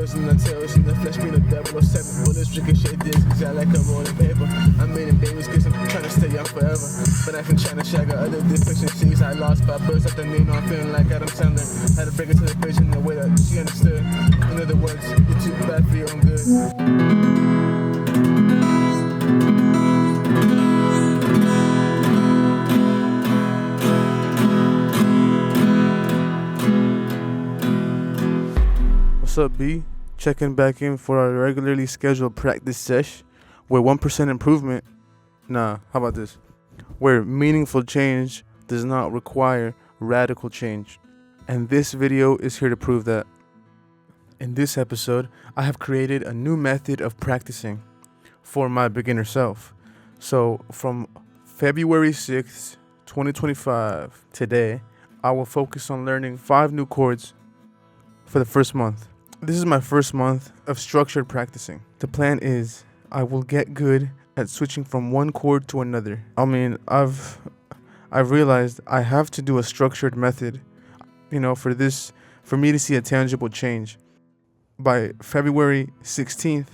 tails and the tails and the flesh being a 007 bullets ricochet discs out like a rolling paper. I'm making babies cause I'm trying to stay young forever. But I've been trying to shag other deficiencies I lost by birds at the name. I'm feeling like Adam Sandler. Had to break it to the bitch in the way that she understood. In other words, you're too bad for your own good. What's up, B? Checking back in for our regularly scheduled practice sesh where 1% improvement, how about this? Where meaningful change does not require radical change. And this video is here to prove that. In this episode, I have created a new method of practicing for my beginner self. So from February 6th, 2025, today, I will focus on learning 5 new chords for the first month. This is my first month of structured practicing. The plan is I will get good at switching from one chord to another. I mean, I've realized I have to do a structured method, for me to see a tangible change. By February 16th,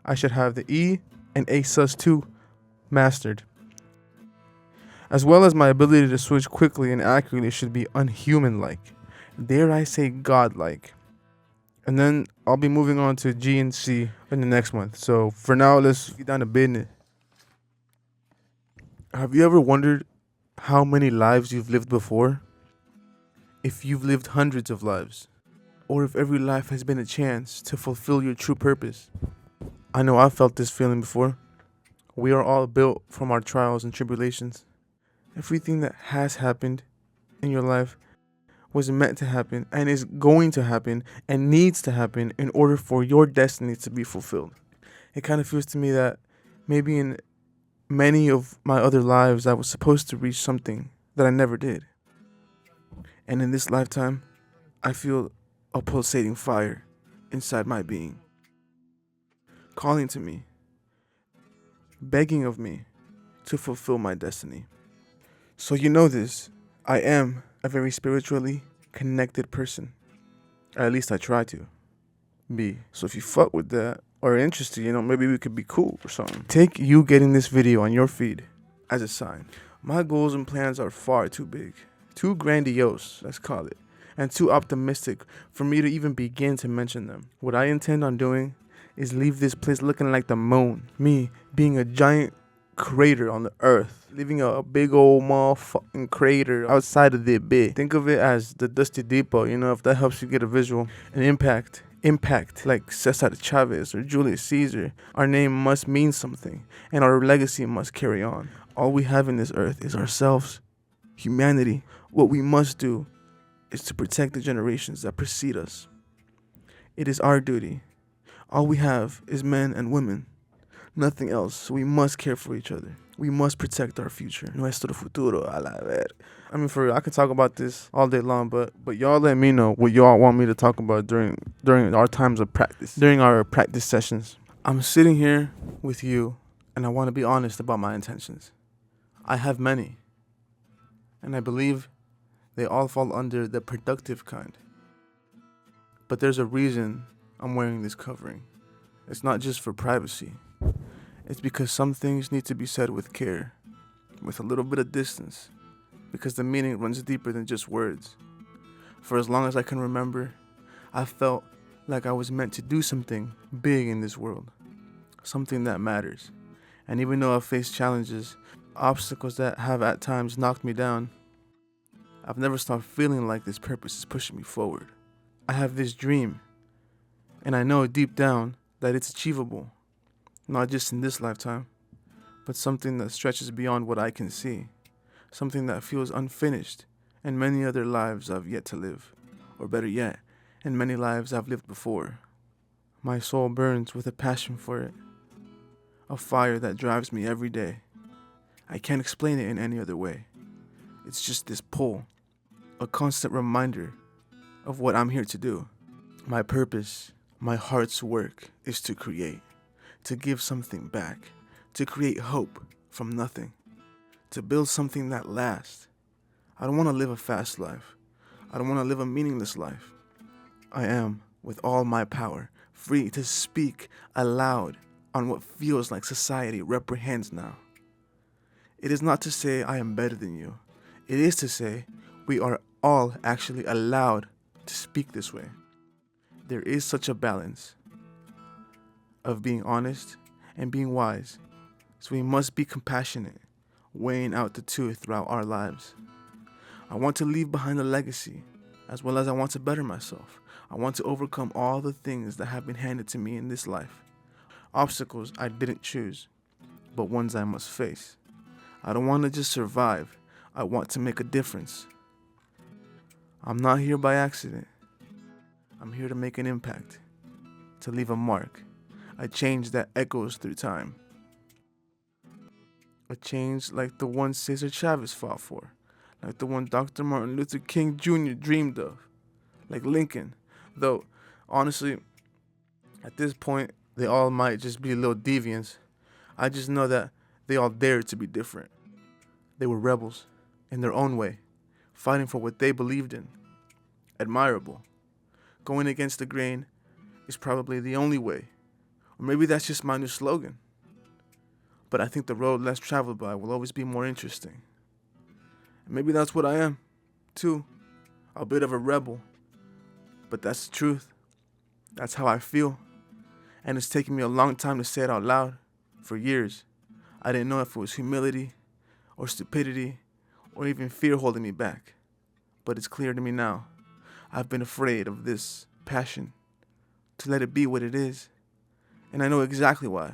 I should have the E and Asus2 mastered. As well as my ability to switch quickly and accurately should be unhuman-like. Dare I say godlike. And then I'll be moving on to G and C in the next month. So for now, let's get down to business. Have you ever wondered how many lives you've lived before? If you've lived hundreds of lives, or if every life has been a chance to fulfill your true purpose? I know I've felt this feeling before. We are all built from our trials and tribulations. Everything that has happened in your life was meant to happen and is going to happen and needs to happen in order for your destiny to be fulfilled. It kind of feels to me that maybe in many of my other lives I was supposed to reach something that I never did. And in this lifetime, I feel a pulsating fire inside my being, calling to me, begging of me to fulfill my destiny. So you know this, I am a very spiritually connected person. Or at least I try to be. So if you fuck with that or are interested, maybe we could be cool or something. Take you getting this video on your feed as a sign. My goals and plans are far too big, too grandiose, let's call it, and too optimistic for me to even begin to mention them. What I intend on doing is leave this place looking like the moon. Me being a giant crater on the earth, leaving a big old motherfucking crater outside of the bit. Think of it as the Dusty Depot, if that helps you get a visual. An impact like Cesar Chavez or Julius Caesar. Our name must mean something, and our legacy must carry on. All we have in this earth is ourselves, humanity. What we must do is to protect the generations that precede us. It is our duty. All we have is men and women. Nothing else. So we must care for each other. We must protect our future. Nuestro futuro, a la ver. I mean, for real, I could talk about this all day long, but y'all let me know what y'all want me to talk about during our times of practice, during our practice sessions. I'm sitting here with you, and I want to be honest about my intentions. I have many, and I believe they all fall under the productive kind. But there's a reason I'm wearing this covering. It's not just for privacy. It's because some things need to be said with care, with a little bit of distance, because the meaning runs deeper than just words. For as long as I can remember, I felt like I was meant to do something big in this world, something that matters. And even though I've faced challenges, obstacles that have at times knocked me down, I've never stopped feeling like this purpose is pushing me forward. I have this dream, and I know deep down that it's achievable. Not just in this lifetime, but something that stretches beyond what I can see. Something that feels unfinished in many other lives I've yet to live. Or better yet, in many lives I've lived before. My soul burns with a passion for it. A fire that drives me every day. I can't explain it in any other way. It's just this pull. A constant reminder of what I'm here to do. My purpose, my heart's work is to create. To give something back, to create hope from nothing, to build something that lasts. I don't want to live a fast life. I don't want to live a meaningless life. I am, with all my power, free to speak aloud on what feels like society reprehends now. It is not to say I am better than you. It is to say we are all actually allowed to speak this way. There is such a balance of being honest and being wise, so we must be compassionate, weighing out the two throughout our lives. I want to leave behind a legacy, as well as I want to better myself. I want to overcome all the things that have been handed to me in this life. Obstacles I didn't choose, but ones I must face. I don't want to just survive. I want to make a difference. I'm not here by accident. I'm here to make an impact, to leave a mark, a change that echoes through time. A change like the one Cesar Chavez fought for, like the one Dr. Martin Luther King Jr. dreamed of, like Lincoln. Though, honestly, at this point, they all might just be little deviants. I just know that they all dared to be different. They were rebels, in their own way, fighting for what they believed in. Admirable. Going against the grain is probably the only way. Or maybe that's just my new slogan. But I think the road less traveled by will always be more interesting. And maybe that's what I am, too. A bit of a rebel. But that's the truth. That's how I feel. And it's taken me a long time to say it out loud. For years. I didn't know if it was humility, or stupidity, or even fear holding me back. But it's clear to me now. I've been afraid of this passion, to let it be what it is. And I know exactly why.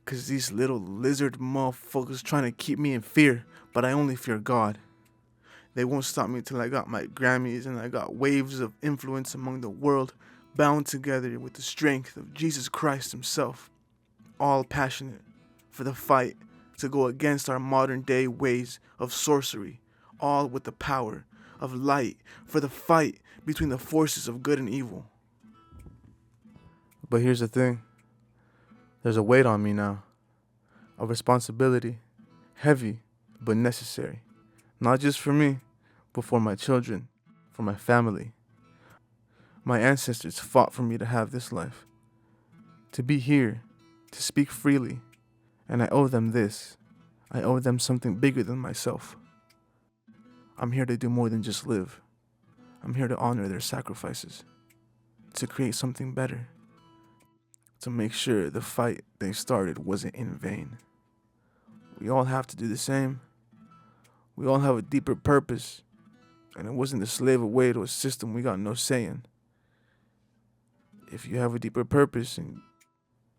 'Cause these little lizard motherfuckers trying to keep me in fear, but I only fear God. They won't stop me till I got my Grammys and I got waves of influence among the world, bound together with the strength of Jesus Christ himself. All passionate for the fight to go against our modern day ways of sorcery, all with the power of light for the fight between the forces of good and evil. But here's the thing. There's a weight on me now. A responsibility. Heavy, but necessary. Not just for me, but for my children, for my family. My ancestors fought for me to have this life. To be here, to speak freely. And I owe them this. I owe them something bigger than myself. I'm here to do more than just live. I'm here to honor their sacrifices. To create something better. To make sure the fight they started wasn't in vain. We all have to do the same. We all have a deeper purpose. And it wasn't to slave away to a system we got no say in. If you have a deeper purpose and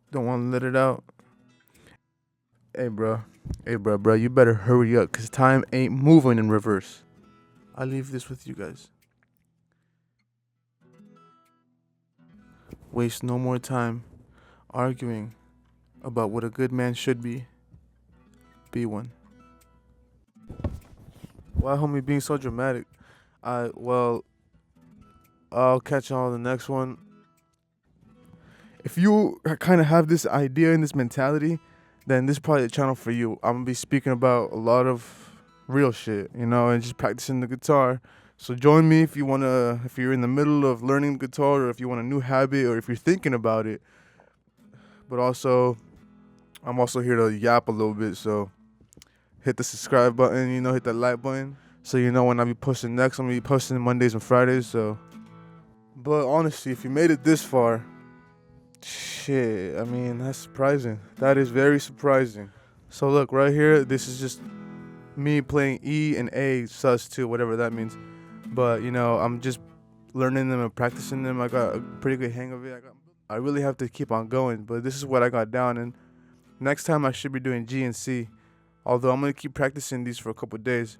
don't want to let it out, Hey bro, you better hurry up, 'cause time ain't moving in reverse. I leave this with you guys. Waste no more time arguing about what a good man should be. Be one. Why, homie, being so dramatic? I'll catch you on the next one. If you kind of have this idea and this mentality, then this is probably the channel for you. I'm gonna be speaking about a lot of real shit, and just practicing the guitar. So join me if you're in the middle of learning guitar, or if you want a new habit, or if you're thinking about it. But also, I'm also here to yap a little bit, so hit the subscribe button, hit that like button. So when I be posting next, I'm gonna be posting Mondays and Fridays, so. But honestly, if you made it this far, shit, that's surprising. That is very surprising. So look, right here, this is just me playing E and Asus2, whatever that means. But, I'm just learning them and practicing them. I got a pretty good hang of it. I really have to keep on going, but this is what I got down. And next time I should be doing G and C. Although I'm going to keep practicing these for a couple days.